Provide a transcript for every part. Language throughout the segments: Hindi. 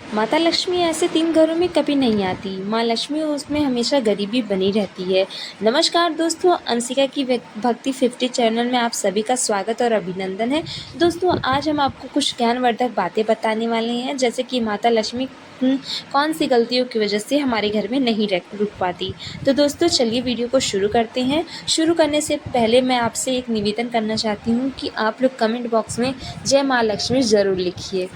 माता लक्ष्मी ऐसे 3 घरों में कभी नहीं आती। माँ लक्ष्मी उसमें हमेशा गरीबी बनी रहती है। नमस्कार दोस्तों, अंशिका की भक्ति 50 चैनल में आप सभी का स्वागत और अभिनंदन है। दोस्तों, आज हम आपको कुछ ज्ञानवर्धक बातें बताने वाले हैं, जैसे कि माता लक्ष्मी कौन सी गलतियों की वजह से हमारे घर में नहीं रुक पाती। तो दोस्तों, चलिए वीडियो को शुरू करते हैं। शुरू करने से पहले मैं आपसे एक निवेदन करना चाहती हूँ कि आप लोग कमेंट बॉक्स में जय माँ लक्ष्मी ज़रूर लिखिए।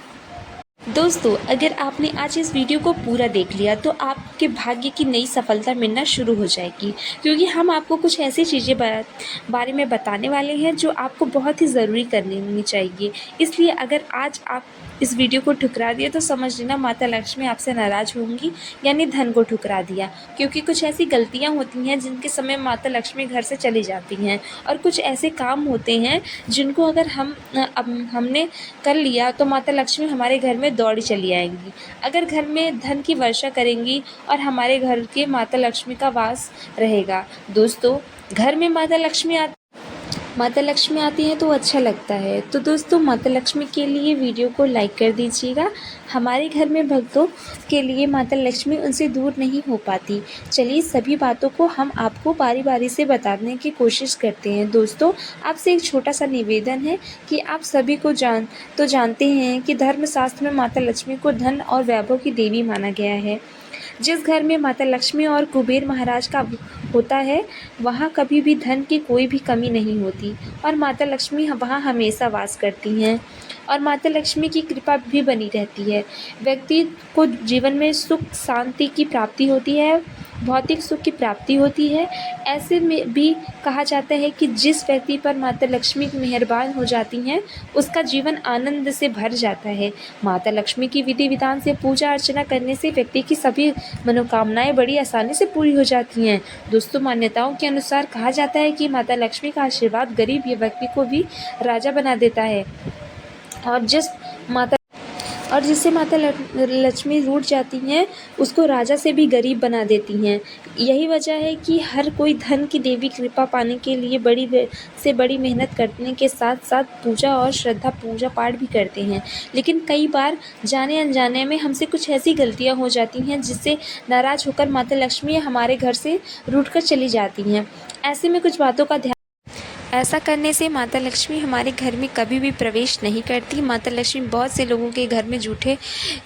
दोस्तों, अगर आपने आज इस वीडियो को पूरा देख लिया तो आपके भाग्य की नई सफलता मिलना शुरू हो जाएगी, क्योंकि हम आपको कुछ ऐसी चीज़ें बारे में बताने वाले हैं जो आपको बहुत ही ज़रूरी करनी चाहिए। इसलिए अगर आज आप इस वीडियो को ठुकरा दिए तो समझ लेना माता लक्ष्मी आपसे नाराज़ होंगी, यानी धन को ठुकरा दिया। क्योंकि कुछ ऐसी गलतियाँ होती हैं जिनके समय माता लक्ष्मी घर से चली जाती हैं, और कुछ ऐसे काम होते हैं जिनको अगर हमने कर लिया तो माता लक्ष्मी हमारे घर में दौड़ी चली आएंगी। अगर घर में धन की वर्षा करेंगी और हमारे घर के माता लक्ष्मी का वास रहेगा। दोस्तों, घर में माता लक्ष्मी आती हैं तो अच्छा लगता है। तो दोस्तों, माता लक्ष्मी के लिए वीडियो को लाइक कर दीजिएगा। हमारे घर में भक्तों के लिए माता लक्ष्मी उनसे दूर नहीं हो पाती। चलिए, सभी बातों को हम आपको बारी बारी से बताने की कोशिश करते हैं। दोस्तों, आपसे एक छोटा सा निवेदन है कि आप सभी को जानते हैं कि धर्मशास्त्र में माता लक्ष्मी को धन और वैभव की देवी माना गया है। जिस घर में माता लक्ष्मी और कुबेर महाराज का होता है, वहाँ कभी भी धन की कोई भी कमी नहीं होती, और माता लक्ष्मी वहाँ हमेशा वास करती हैं, और माता लक्ष्मी की कृपा भी बनी रहती है। व्यक्ति को जीवन में सुख शांति की प्राप्ति होती है, भौतिक सुख की प्राप्ति होती है। ऐसे में भी कहा जाता है कि जिस व्यक्ति पर माता लक्ष्मी मेहरबान हो जाती हैं, उसका जीवन आनंद से भर जाता है। माता लक्ष्मी की विधि विधान से पूजा अर्चना करने से व्यक्ति की सभी मनोकामनाएं बड़ी आसानी से पूरी हो जाती हैं। दोस्तों, मान्यताओं के अनुसार कहा जाता है कि माता लक्ष्मी का आशीर्वाद गरीब या व्यक्ति को भी राजा बना देता है, और जिससे माता लक्ष्मी रूठ जाती हैं, उसको राजा से भी गरीब बना देती हैं। यही वजह है कि हर कोई धन की देवी कृपा पाने के लिए बड़ी मेहनत करने के साथ साथ पूजा और श्रद्धा पूजा पाठ भी करते हैं। लेकिन कई बार जाने अनजाने में हमसे कुछ ऐसी गलतियां हो जाती हैं जिससे नाराज़ होकर माता लक्ष्मी हमारे घर से रूठ कर चली जाती हैं। ऐसे में कुछ बातों का ऐसा करने से माता लक्ष्मी हमारे घर में कभी भी प्रवेश नहीं करती। माता लक्ष्मी बहुत से लोगों के घर में जूठे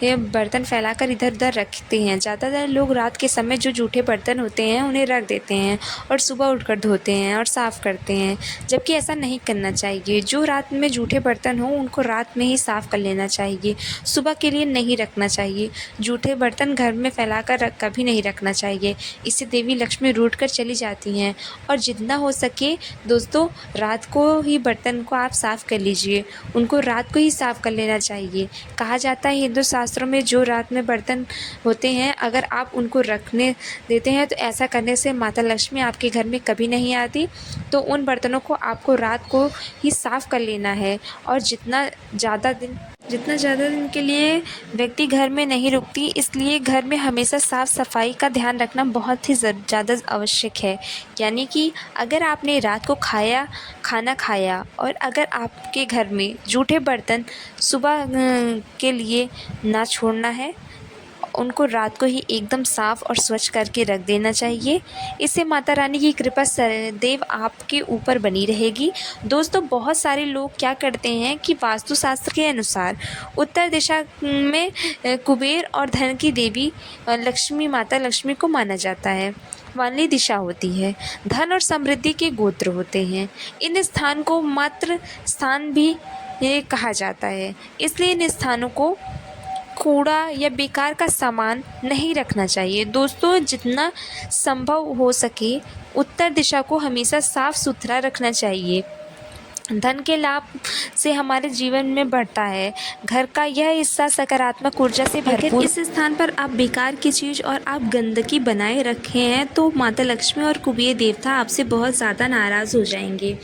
बर्तन फैलाकर इधर उधर रखते हैं। ज़्यादातर लोग रात के समय जो जूठे बर्तन होते हैं उन्हें रख देते हैं और सुबह उठकर धोते हैं और साफ़ करते हैं, जबकि ऐसा नहीं करना चाहिए। जो रात में जूठे बर्तन हों उनको रात में ही साफ़ कर लेना चाहिए, सुबह के लिए नहीं रखना चाहिए। जूठे बर्तन घर में फैलाकर कभी नहीं रखना चाहिए, इससे देवी लक्ष्मी रूठ कर चली जाती हैं। और जितना हो सके दोस्तों, रात को ही बर्तन को आप साफ़ कर लीजिए, उनको रात को ही साफ़ कर लेना चाहिए। कहा जाता है हिंदू शास्त्रों में, जो रात में बर्तन होते हैं अगर आप उनको रखने देते हैं तो ऐसा करने से माता लक्ष्मी आपके घर में कभी नहीं आती। तो उन बर्तनों को आपको रात को ही साफ़ कर लेना है, और जितना ज़्यादा दिन के लिए व्यक्ति घर में नहीं रुकती, इसलिए घर में हमेशा साफ़ सफाई का ध्यान रखना बहुत ही ज़्यादा आवश्यक है। यानी कि अगर आपने रात को खाना खाया और अगर आपके घर में जूठे बर्तन सुबह के लिए ना छोड़ना है, उनको रात को ही एकदम साफ़ और स्वच्छ करके रख देना चाहिए। इससे माता रानी की कृपा सदैव आपके ऊपर बनी रहेगी। दोस्तों, बहुत सारे लोग क्या करते हैं कि वास्तुशास्त्र के अनुसार उत्तर दिशा में कुबेर और धन की देवी माता लक्ष्मी को माना जाता है। वाली दिशा होती है, धन और समृद्धि के गोत्र होते हैं। इन स्थान को मातृ स्थान भी कहा जाता है, इसलिए इन स्थानों को कूड़ा या बेकार का सामान नहीं रखना चाहिए। दोस्तों, जितना संभव हो सके उत्तर दिशा को हमेशा साफ़ सुथरा रखना चाहिए। धन के लाभ से हमारे जीवन में बढ़ता है। घर का यह हिस्सा सकारात्मक ऊर्जा से भरपूर। इस स्थान पर आप बेकार की चीज़ और आप गंदगी बनाए रखे हैं तो माता लक्ष्मी और कुबेर देवता आपसे बहुत ज़्यादा नाराज़ हो जाएंगे।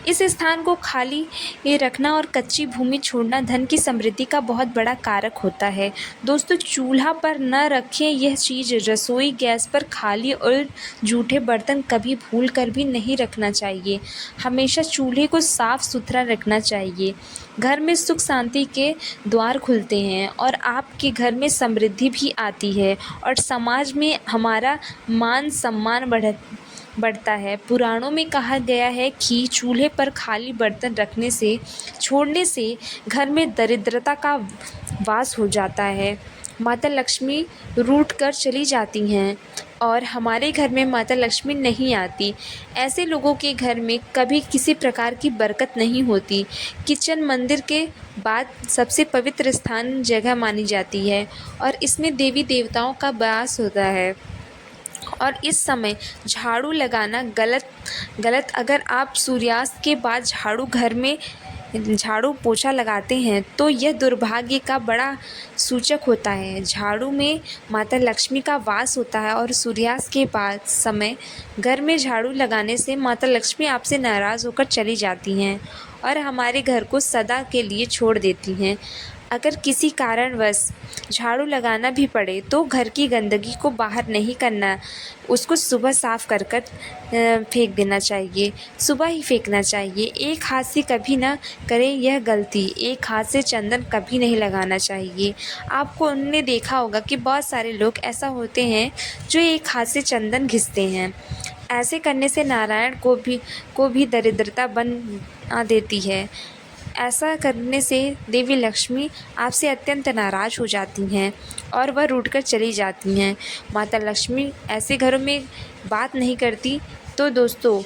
इस स्थान को खाली रखना और कच्ची भूमि छोड़ना धन की समृद्धि का बहुत बड़ा कारक होता है। दोस्तों, चूल्हा पर न रखें यह चीज़। रसोई गैस पर खाली और जूठे बर्तन कभी भूल कर भी नहीं रखना चाहिए। हमेशा चूल्हे को साफ सुथरा रखना चाहिए। घर में सुख शांति के द्वार खुलते हैं और आपके घर में समृद्धि भी आती है और समाज में हमारा मान सम्मान बढ़ता है। पुराणों में कहा गया है कि चूल्हे पर खाली बर्तन रखने से छोड़ने से घर में दरिद्रता का वास हो जाता है। माता लक्ष्मी रूठ कर चली जाती हैं और हमारे घर में माता लक्ष्मी नहीं आती। ऐसे लोगों के घर में कभी किसी प्रकार की बरकत नहीं होती। किचन मंदिर के बाद सबसे पवित्र स्थान जगह मानी जाती है और इसमें देवी देवताओं का वास होता है। और इस समय झाड़ू लगाना गलत अगर आप सूर्यास्त के बाद झाड़ू पोछा लगाते हैं तो यह दुर्भाग्य का बड़ा सूचक होता है। झाड़ू में माता लक्ष्मी का वास होता है और सूर्यास्त के बाद समय घर में झाड़ू लगाने से माता लक्ष्मी आपसे नाराज़ होकर चली जाती हैं और हमारे घर को सदा के लिए छोड़ देती हैं। अगर किसी कारणवश झाड़ू लगाना भी पड़े तो घर की गंदगी को बाहर नहीं करना, उसको सुबह साफ़ कर फेंक देना चाहिए। सुबह ही फेंकना चाहिए। एक हाथ से कभी ना करें यह गलती। एक हाथ से चंदन कभी नहीं लगाना चाहिए। आपको उनने देखा होगा कि बहुत सारे लोग ऐसा होते हैं जो एक हाथ से चंदन घिसते हैं। ऐसे करने से नारायण को भी दरिद्रता बना देती है। ऐसा करने से देवी लक्ष्मी आपसे अत्यंत नाराज़ हो जाती हैं और वह रूठकर चली जाती हैं। माता लक्ष्मी ऐसे घरों में बात नहीं करती। तो दोस्तों,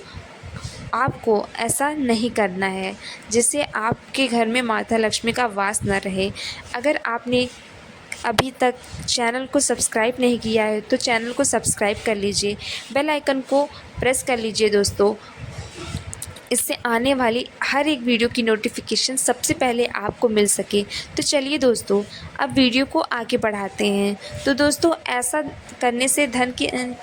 आपको ऐसा नहीं करना है जिससे आपके घर में माता लक्ष्मी का वास न रहे। अगर आपने अभी तक चैनल को सब्सक्राइब नहीं किया है तो चैनल को सब्सक्राइब कर लीजिए, बेल आइकन को प्रेस कर लीजिए दोस्तों। इससे आने वाली हर एक वीडियो की नोटिफिकेशन सबसे पहले आपको मिल सके। तो चलिए दोस्तों, अब वीडियो को आगे बढ़ाते हैं। तो दोस्तों, ऐसा करने से धन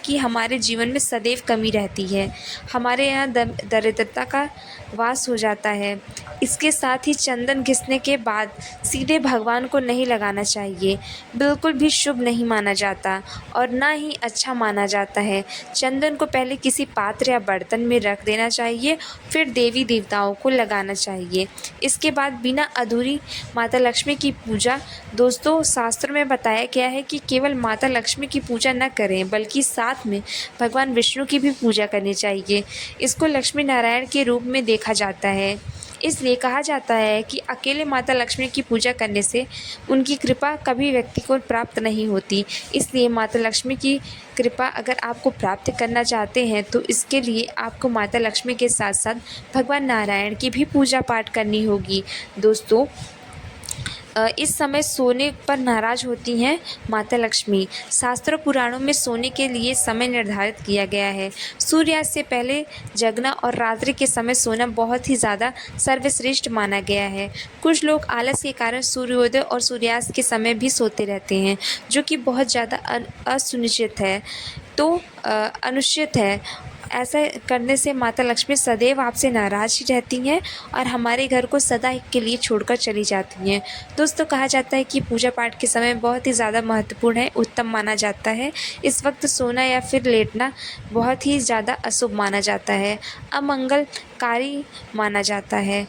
की हमारे जीवन में सदैव कमी रहती है। हमारे यहाँ दरिद्रता का वास हो जाता है। इसके साथ ही चंदन घिसने के बाद सीधे भगवान को नहीं लगाना चाहिए। बिल्कुल भी शुभ नहीं माना जाता और ना ही अच्छा माना जाता है। चंदन को पहले किसी पात्र या बर्तन में रख देना चाहिए, फिर देवी देवताओं को लगाना चाहिए। इसके बाद बिना अधूरी माता लक्ष्मी की पूजा। दोस्तों, शास्त्रों में बताया गया है कि केवल माता लक्ष्मी की पूजा न करें बल्कि साथ में भगवान विष्णु की भी पूजा करनी चाहिए। इसको लक्ष्मी नारायण के रूप में देखा जाता है। इसलिए कहा जाता है कि अकेले माता लक्ष्मी की पूजा करने से उनकी कृपा कभी व्यक्ति को प्राप्त नहीं होती। इसलिए माता लक्ष्मी की कृपा अगर आपको प्राप्त करना चाहते हैं तो इसके लिए आपको माता लक्ष्मी के साथ साथ भगवान नारायण की भी पूजा पाठ करनी होगी। दोस्तों, इस समय सोने पर नाराज़ होती हैं माता लक्ष्मी। शास्त्रों पुराणों में सोने के लिए समय निर्धारित किया गया है। सूर्यास्त से पहले जगना और रात्रि के समय सोना बहुत ही ज़्यादा सर्वश्रेष्ठ माना गया है। कुछ लोग आलस के कारण सूर्योदय और सूर्यास्त के समय भी सोते रहते हैं, जो कि बहुत ज़्यादा अनुचित है। ऐसा करने से माता लक्ष्मी सदैव आपसे नाराज़ ही रहती हैं और हमारे घर को सदा के लिए छोड़कर चली जाती हैं। दोस्तों, कहा जाता है कि पूजा पाठ के समय बहुत ही ज़्यादा महत्वपूर्ण है, उत्तम माना जाता है। इस वक्त सोना या फिर लेटना बहुत ही ज़्यादा अशुभ माना जाता है, अमंगलकारी माना जाता है।